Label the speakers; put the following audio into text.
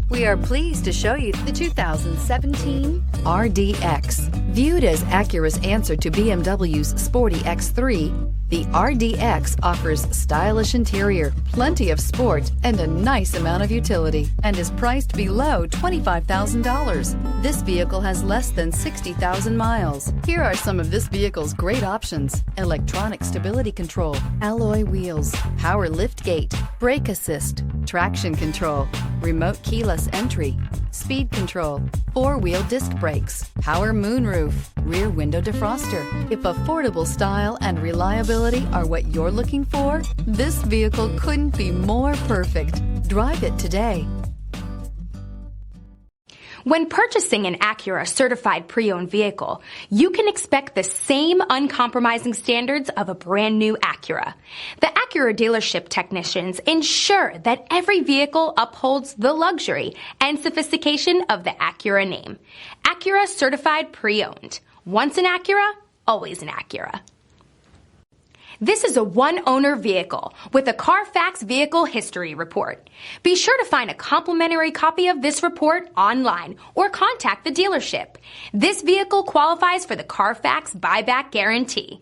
Speaker 1: We are pleased to show you the 2017 RDX. Viewed as Acura's answer to BMW's sporty X3, the RDX offers stylish interior, plenty of sport, and a nice amount of utility, and is priced below $25,000. This vehicle has less than 60,000 miles. Here are some of this vehicle's great options: electronic stability control, alloy wheels, power liftgate, brake assist, traction control, remote keyless entry, speed control, four-wheel disc brakes, power moonroof, rear window defroster. If affordable style and reliability are what you're looking for, this vehicle couldn't be more perfect. Drive it today.
Speaker 2: When purchasing an Acura certified pre-owned vehicle, you can expect the same uncompromising standards of a brand new Acura. The Acura dealership technicians ensure that every vehicle upholds the luxury and sophistication of the Acura name. Acura certified pre-owned. Once an Acura, always an Acura. This is a one-owner vehicle with a Carfax Vehicle History Report. Be sure to find a complimentary copy of this report online or contact the dealership. This vehicle qualifies for the Carfax Buyback Guarantee.